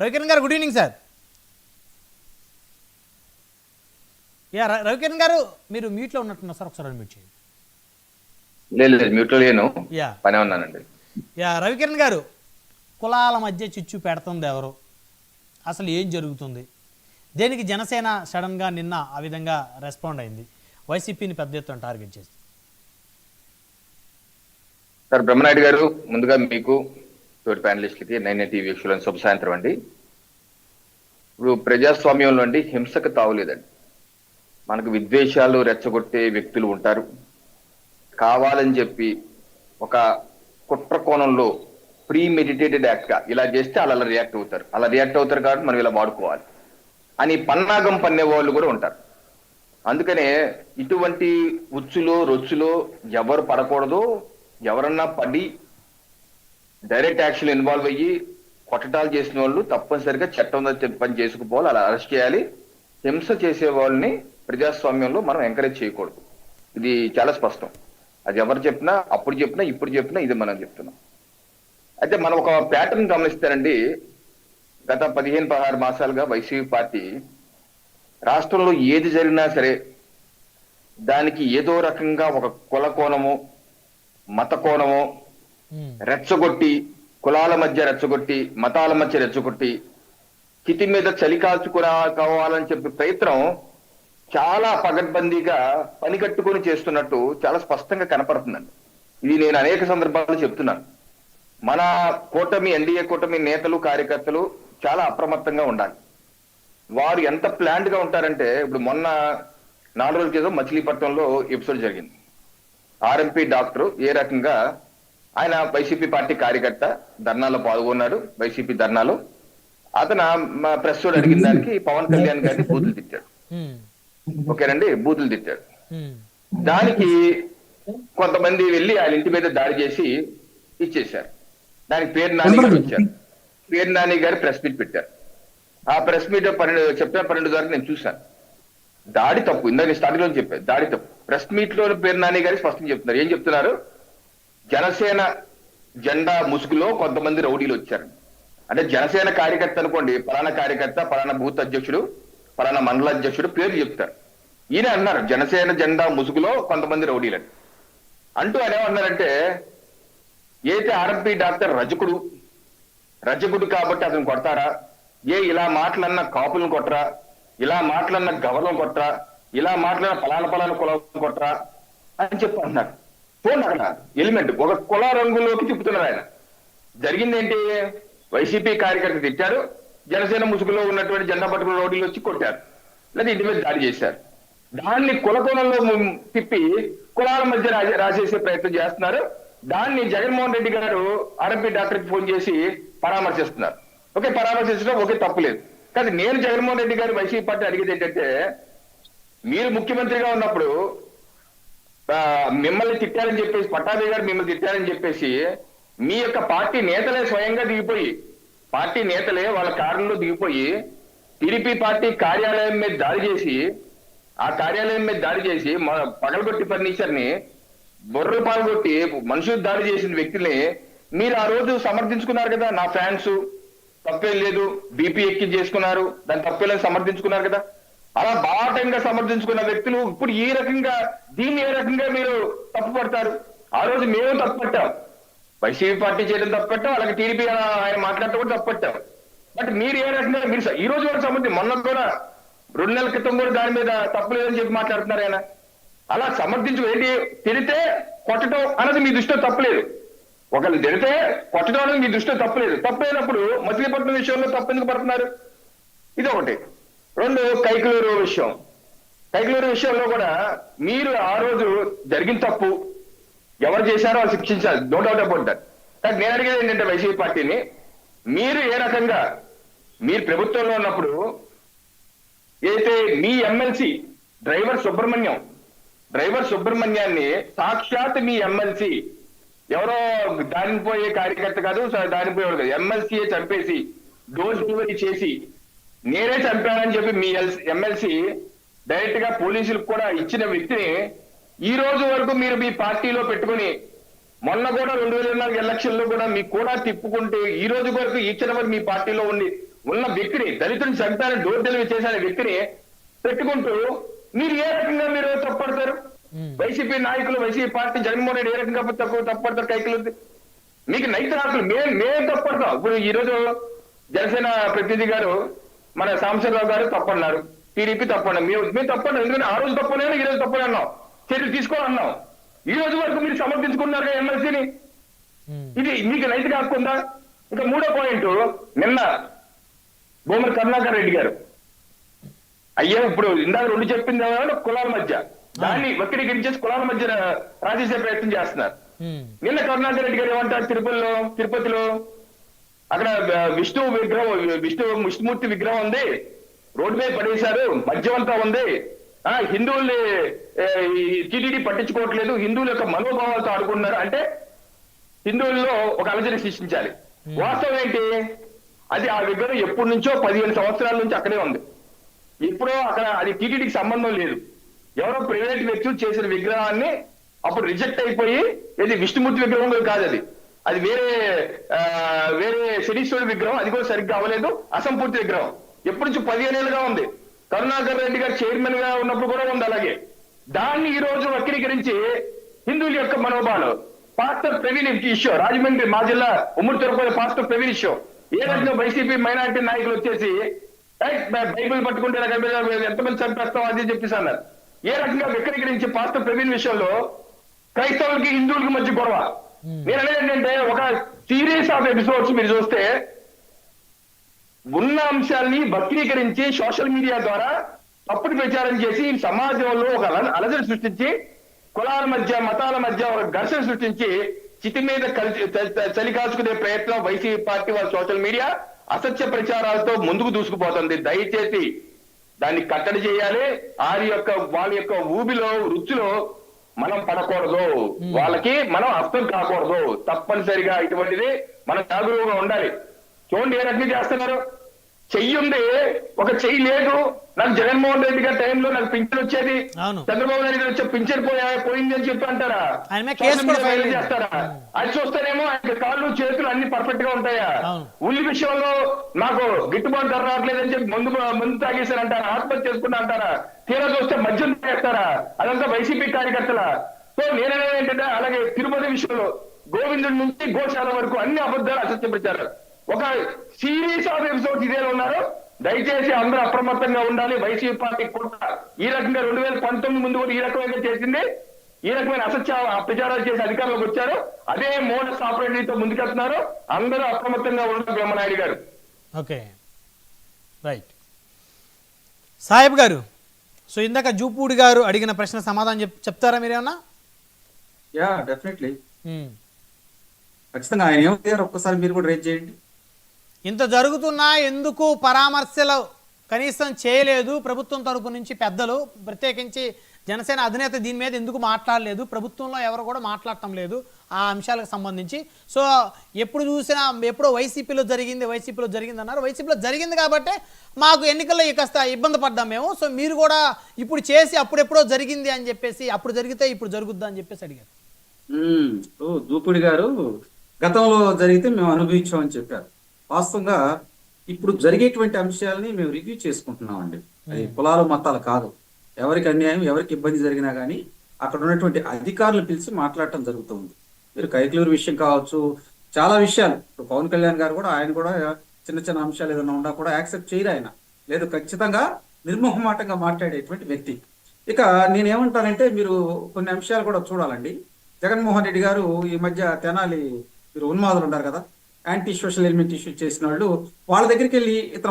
రవికిరణ్ గారు good evening sir. Ravikiran గారు మీరు మ్యూట్లో ఉన్నట్టున్నారు సార్, ఒకసారి మ్యూట్ చేయండి. లేదు మ్యూట్లో లేను, పనే ఉన్నానండి. రవికిరణ్ గారు, కులాల మధ్య చిచ్చు పెడుతుంది ఎవరు, అసలు ఏం జరుగుతుంది, దేనికి జనసేన సడన్గా నిన్న ఆ విధంగా రెస్పాండ్ అయింది, వైసీపీని పెద్ద ఎత్తున టార్గెట్ చేసి? సార్ బ్రహ్మనాయుడు గారు, ముందుగా మీకు తోటి ప్యానలిస్టులకి 9 టీవీ వీక్షకులను శుభ సాయంత్రం అండి. ఇప్పుడు ప్రజాస్వామ్యంలో అండి హింసకు తావులేదండి. మనకు విద్వేషాలు రెచ్చగొట్టే వ్యక్తులు ఉంటారు. కావాలని చెప్పి ఒక కుట్ర కోణంలో ప్రీ మెడిటేటెడ్ యాక్ట్ గా ఇలా చేస్తే అలా రియాక్ట్ అవుతారు కాబట్టి మనం ఇలా వాడుకోవాలి అని పన్నాగం పన్నే వాళ్ళు కూడా ఉంటారు. అందుకనే ఇటువంటి ఉచ్చులో రొచ్చులో ఎవరు పడకూడదు. ఎవరన్నా పడి డైరెక్ట్ యాక్షన్ ఇన్వాల్వ్ అయ్యి కొట్టడాలు చేసిన వాళ్ళు తప్పనిసరిగా చట్టం పని చేసుకుపోవాలి, అలా అరెస్ట్ చేయాలి. హింస చేసే వాళ్ళని ప్రజాస్వామ్యంలో మనం ఎంకరేజ్ చేయకూడదు. ఇది చాలా స్పష్టం. అది ఎవరు చెప్పినా, అప్పుడు చెప్పినా, ఇప్పుడు చెప్పినా ఇది మనం చెప్తున్నాం. అయితే మనం ఒక ప్యాటర్న్ గమనిస్తానండి. గత 15-16 మాసాలుగా వైసీపీ పార్టీ రాష్ట్రంలో ఏది జరిగినా సరే దానికి ఏదో రకంగా ఒక కుల కోణము, మత కోణము రెచ్చగొట్టి, కులాల మధ్య రెచ్చగొట్టి, మతాల మధ్య రెచ్చగొట్టి, కిటి మీద చలి కావాలని చెప్పే ప్రయత్నం చాలా పగడ్బందీగా పని కట్టుకొని చేస్తున్నట్టు చాలా స్పష్టంగా కనపడుతుందండి. ఇది నేను అనేక సందర్భాల్లో చెప్తున్నాను. మన కూటమి, ఎన్డీఏ కూటమి నేతలు, కార్యకర్తలు చాలా అప్రమత్తంగా ఉండాలి. వారు ఎంత ప్లాన్డ్ గా ఉంటారంటే, ఇప్పుడు మొన్న 4 రోజుల క్రితం మచిలీపట్నంలో ఎపిసోడ్ జరిగింది. ఆర్ఎంపీ డాక్టర్ ఏ రకంగా, ఆయన వైసీపీ పార్టీ కార్యకర్త, ధర్నాలో పాల్గొన్నాడు. వైసీపీ ధర్నాలో అతను ప్రెస్ తోడు అడిగిన దానికి పవన్ కళ్యాణ్ గారిని బూతులు తిట్టాడు. ఓకేనండి, బూతులు తిట్టాడు. దానికి కొంతమంది వెళ్ళి ఆయన ఇంటి మీద దాడి చేసి ఇచ్చేశారు. దానికి పేరు నాని గారు వచ్చారు. పేరు నాని గారు ప్రెస్ మీట్ పెట్టారు. ఆ ప్రెస్ మీట్ సెప్టెంబర్ 12 వరకు నేను చూశాను. దాడి తప్పు. ఇందాక స్టార్టింగ్ లో చెప్పారు, దాడి తప్పు. ప్రెస్ మీట్ లో పేరు నాని గారు స్పష్టంగా చెప్తున్నారు. ఏం చెప్తున్నారు? జనసేన జెండా ముసుగులో కొంతమంది రౌడీలు వచ్చారు. అంటే జనసేన కార్యకర్త అనుకోండి, పలానా కార్యకర్త, పలానా బూత్ అధ్యక్షుడు, పలానా మండల అధ్యక్షుడు పేరు చెప్తారు. ఈయన అన్నారు జనసేన జెండా ముసుగులో కొంతమంది రౌడీలని అంటూ. ఆయన ఏమన్నారంటే, అయితే ఆర్ఎంపీ డాక్టర్ రజకుడు కాబట్టి అతను కొడతారా? ఇలా మాటలన్న కాపులను కొట్టరా? ఇలా మాటలన్న గవర్నర్ కొట్టరా? ఇలా మాటలన్న పలానా కులం కొట్టరా అని చెప్పి అన్నారు. చూడండి, అక్కడ ఎలిమెంట్ ఒక కుల రంగులోకి తిప్పుతున్నారు ఆయన. జరిగింది ఏంటి? వైసీపీ కార్యకర్త తిట్టారు, జనసేన ముసుగులో ఉన్నటువంటి జెండా పట్టుకున్న రౌడీలు వచ్చి కొట్టారు, లేదా ఇంటి మీద దాడి చేశారు. దాన్ని కులకోణంలో తిప్పి కులాల మధ్య రాసేసే ప్రయత్నం చేస్తున్నారు. దాన్ని జగన్మోహన్ రెడ్డి గారు ఆర్ఎంపీ డాక్టర్కి ఫోన్ చేసి పరామర్శిస్తున్నారు. ఓకే, పరామర్శించడం ఓకే, తప్పులేదు. కానీ నేను జగన్మోహన్ రెడ్డి గారు వైసీపీ పార్టీ అడిగేది ఏంటంటే, మీరు ముఖ్యమంత్రిగా ఉన్నప్పుడు మిమ్మల్ని తిట్టారని చెప్పేసి, పట్టాభి గారు మిమ్మల్ని తిట్టారని చెప్పేసి మీ యొక్క పార్టీ నేతలే స్వయంగా దిగిపోయి, పార్టీ నేతలే వాళ్ళ కారులో దిగిపోయి టీడీపీ పార్టీ కార్యాలయం మీద దాడి చేసి, ఆ కార్యాలయం మీద దాడి చేసి పగలగొట్టి ఫర్నిచర్ ని బొర్రలు పాల్గొట్టి మనుషులు దాడి చేసిన వ్యక్తిని మీరు ఆ రోజు సమర్థించుకున్నారు కదా. నా ఫ్యాన్స్ తప్పేం లేదు, బీపీ ఎక్కి చేసుకున్నారు, దాని తప్పేలేదు సమర్థించుకున్నారు కదా. అలా బాటంగా సమర్థించుకున్న వ్యక్తులు ఇప్పుడు ఈ రకంగా దీన్ని ఏ రకంగా మీరు తప్పు పడతారు? ఆ రోజు మేము తప్పు పట్టాం, వైసీపీ పార్టీ చేయడం తప్పు పట్టాం, అలాగే టీడీపీ ఆయన మాట్లాడటం కూడా తప్పు పట్టాం. బట్ మీరు ఏ రకంగా మీరు ఈ రోజు వరకు సంబంధించి మొన్న కూడా 2 నెలల క్రితం కూడా దాని మీద తప్పు లేదని చెప్పి మాట్లాడుతున్నారు ఆయన. అలా సమర్థించు ఏంటి? తిడితే కొట్టడం అన్నది మీ దృష్టిలో తప్పలేదు. ఒకళ్ళు తిడితే కొట్టడం అనేది మీ దృష్టిలో తప్పలేదు. తప్పలేనప్పుడు మచిలీపట్నం విషయంలో తప్పు ఎందుకు పడుతున్నారు? ఇది ఒకటి. 2, కైకలూరు విషయంలో కూడా మీరు ఆ రోజు జరిగిన తప్పు ఎవరు చేశారో వాళ్ళు శిక్షించాలి, నో డౌట్ అబౌట్ దట్. కానీ నేను అడిగేది ఏంటంటే, వైసీపీ పార్టీని మీరు ఏ రకంగా, మీరు ప్రభుత్వంలో ఉన్నప్పుడు అయితే మీ ఎమ్మెల్సీ డ్రైవర్ సుబ్రహ్మణ్యాన్ని సాక్షాత్ మీ ఎమ్మెల్సీ, ఎవరో దానిపోయే కార్యకర్త కాదు, దానిపోయేవాడు కాదు, ఎమ్మెల్సీయే చంపేసి డోర్ డెలివరీ చేసి నేనే చంపానని చెప్పి మీ ఎమ్మెల్సీ డైరెక్ట్ గా పోలీసులకు కూడా ఇచ్చిన వ్యక్తిని ఈ రోజు వరకు మీరు మీ పార్టీలో పెట్టుకుని, మొన్న కూడా 2024 ఎలక్షన్ లో కూడా మీకు కూడా తిప్పుకుంటూ ఈ రోజు వరకు ఇచ్చిన వరకు మీ పార్టీలో ఉండి ఉన్న వ్యక్తిని, దళితుని చంపాలని డోర్ డెలివరీ చేసిన వ్యక్తిని పెట్టుకుంటూ మీరు ఏ రకంగా మీరు తప్పడతారు? వైసీపీ నాయకులు, వైసీపీ పార్టీ, జగన్మోహన్ రెడ్డి ఏ రకంగా తప్పడతారు? కైకిలు మీకు నైతిక హక్కులు మేము తప్పడతాం. ఇప్పుడు ఈ రోజు జనసేన ప్రతినిధి గారు మన సాంబశివరావు గారు తప్పన్నారు, టీడీపీ తప్పన్నారు, మేము తప్పండి. ఎందుకంటే ఆ రోజు తప్పలేదు, ఈ రోజు తప్పని అన్నాం, చర్యలు తీసుకోవాలన్నాం. ఈ రోజు వరకు మీరు సమర్థించుకున్నారు కదా ఎమ్మెల్సీని. ఇది మీకు నైతిక హక్కు ఉందా? ఇంకా మూడో పాయింట్, నిన్న భూమన కరుణాకర్ రెడ్డి గారు అయ్యా ఇప్పుడు ఇందాక రెండు చెప్పింది కులాల మధ్య, దాన్ని వక్రీకరించేసి కులాల మధ్య రాజేసే ప్రయత్నం చేస్తున్నారు. నిన్న కరుణాకర్ రెడ్డి గారు ఏమంటారు, తిరుపతిలో అక్కడ విష్ణుమూర్తి విగ్రహం ఉంది, రోడ్డు మీద పడేశారు, మద్యమంతా ఉంది, హిందువుల్ని టీటీడీ పట్టించుకోవట్లేదు, హిందువుల యొక్క మనోభావాలతో ఆడుకుంటున్నారు అంటే హిందువుల్లో ఒక అలజడి సృష్టించాలి. వాస్తవం ఏంటి? అది ఆ విగ్రహం ఎప్పటి నుంచో 15 సంవత్సరాల నుంచి అక్కడే ఉంది. ఇప్పుడు అక్కడ అది టీటీడీకి సంబంధం లేదు. ఎవరో ప్రైవేట్ వ్యక్తులు చేసిన విగ్రహాన్ని అప్పుడు రిజెక్ట్ అయిపోయి, ఇది విష్ణుమూర్తి విగ్రహం కాదు, అది వేరే శనీశ్వరుడి విగ్రహం, అది కూడా సరిగ్గా అవ్వలేదు, అసంపూర్తి విగ్రహం. ఎప్పటి నుంచి 15 ఏళ్ళుగా ఉంది. కరుణాకర్ రెడ్డి గారు చైర్మన్ గా ఉన్నప్పుడు కూడా ఉంది అలాగే. దాన్ని ఈ రోజు వక్రీకరించి హిందువుల యొక్క మనోభావాలు, పాస్టర్ ప్రవీణ్ ఇష్యూ, రాజమండ్రి మా జిల్లా ఉమ్మడి తిరుపతి పాస్టర్ ప్రవీణ్ ఇష్యూ, ఏ రకంగా వైసీపీ మైనారిటీ నాయకులు వచ్చేసి బైబిల్ పట్టుకుంటే ఎంతమంది చంపేస్తాం అది చెప్పేసి అన్నారు. ఏ రకంగా వక్రీకరించి పాస్టర్ ప్రవీణ్ విషయంలో క్రైస్తవులకి హిందువులకి మధ్య గొడవ. నేను అనేది ఏంటంటే, ఒక సిరీస్ ఆఫ్ ఎపిసోడ్స్ మీరు చూస్తే ఉన్న అంశాలని వక్రీకరించి సోషల్ మీడియా ద్వారా తప్పుడు ప్రచారం చేసి సమాజంలో ఒక అలజడి సృష్టించి కులాల మధ్య, మతాల మధ్య ఒక ఘర్షణ సృష్టించి చితి మీద చలి కాచుకునే ప్రయత్నం వైసీపీ పార్టీ వాళ్ళ సోషల్ మీడియా అసత్య ప్రచారాలతో ముందుకు దూసుకుపోతుంది. దయచేసి దాన్ని కట్టడి చేయాలి. వాళ్ళ యొక్క ఊబిలో, వృత్తిలో మనం పడకూడదు, వాళ్ళకి మనం అర్థం కాకూడదు. తప్పనిసరిగా ఇటువంటిది మనం జాగరూకంగా ఉండాలి. చూడండి ఏ రకంగా చేస్తున్నారు. చెయ్యి ఉంది, ఒక చెయ్యి లేదు. నాకు జగన్మోహన్ రెడ్డి గారి టైంలో నాకు పింఛన్ వచ్చేది, చంద్రబాబు నాయుడు గారు వచ్చే పింఛన్ పోయింది అని చెప్పి అంటారా? చేస్తారా? అది చూస్తేనేమో ఆయన కాళ్ళు చేతులు అన్ని పర్ఫెక్ట్ గా ఉంటాయా? ఉల్లి విషయంలో నాకు గిట్టుబాటు ధర రావట్లేదని చెప్పి ముందు తాగేశారు అంటారా? ఆత్మహత్య చేసుకుంటా అంటారా? తీరా చూస్తే మద్యం తాగేస్తారా? అదంతా వైసీపీ కార్యకర్తల. సో నేననేది ఏంటంటే, అలాగే తిరుపతి విషయంలో గోవిందుడి నుంచి గోశాల వరకు అన్ని అబద్ధాలు, అసత్య ప్రచారాలు. ఒక సిరీస్ ఆఫ్ ఎపిసోడ్స్ ఇదే ఉన్నారు. దయచేసి అందరూ అప్రమత్తంగా ఉండాలి. వైసీపీ పార్టీ కూడా ఈ రకంగా 2019 ముందు కూడా ఈ రకమైన చేసింది, ఈ రకమైన అసత్య ప్రచారాలు చేసి అధికారంలోకి వచ్చారు. అదే మోడస్ ఆపరేటరీతో ముందుకెళ్తున్నారు. అందరూ అప్రమత్తంగా ఉండాలి. బ్రహ్మనాయుడు గారు. Okay, right. సాహెబ్ గారు, సో ఇందాక జూపూడి గారు అడిగిన ప్రశ్న సమాధానం చెప్తారా మీరేమన్నా? యా, డెఫినెట్లీ, ఖచ్చితంగా. ఆయన ఏమయ్యారు ఒక్కసారి మీరు కూడా రేజ్ చేయండి. ఇంత జరుగుతున్నా ఎందుకు పరామర్శలు కనీసం చేయలేదు ప్రభుత్వం తరపు నుంచి? పెద్దలు, ప్రత్యేకించి జనసేన అధినేత దీని మీద ఎందుకు మాట్లాడలేదు? ప్రభుత్వంలో ఎవరు కూడా మాట్లాడటం లేదు ఆ అంశాలకు సంబంధించి. సో ఎప్పుడు చూసినా ఎప్పుడో వైసీపీలో జరిగింది అన్నారు. వైసీపీలో జరిగింది కాబట్టి మాకు ఎన్నికల్లో కాస్త ఇబ్బంది పడ్డాం మేము. సో మీరు కూడా ఇప్పుడు చేసి అప్పుడెప్పుడో జరిగింది అని చెప్పేసి, అప్పుడు జరిగితే ఇప్పుడు జరుగుద్దా అని చెప్పేసి అడిగారు. దూపుడి గారు గతంలో జరిగితే మేము అనుభవించామని చెప్పారు. వాస్తవంగా ఇప్పుడు జరిగేటువంటి అంశాలని మేము రివ్యూ చేసుకుంటున్నామండి. అది కులాలు, మతాలు కాదు. ఎవరికి అన్యాయం, ఎవరికి ఇబ్బంది జరిగినా కానీ అక్కడ ఉన్నటువంటి అధికారులు పిలిచి మాట్లాడటం జరుగుతుంది. మీరు కైకలూరు విషయం కావచ్చు, చాలా విషయాలు. ఇప్పుడు పవన్ కళ్యాణ్ గారు కూడా, ఆయన కూడా చిన్న అంశాలు ఏదైనా ఉన్నా కూడా యాక్సెప్ట్ చేయరు. ఆయన లేదు, ఖచ్చితంగా నిర్మోహమాటంగా మాట్లాడేటువంటి వ్యక్తి. ఇక నేనేమంటానంటే, మీరు కొన్ని అంశాలు కూడా చూడాలండి. జగన్మోహన్ రెడ్డి గారు ఈ మధ్య తెనాలి, మీరు ఉన్మాదులు ఉన్నారు కదా, యాంటీ సోషల్ ఎలిమెంట్ ఇష్యూ చేసిన వాళ్ళ దగ్గరికి వెళ్ళి ఇతర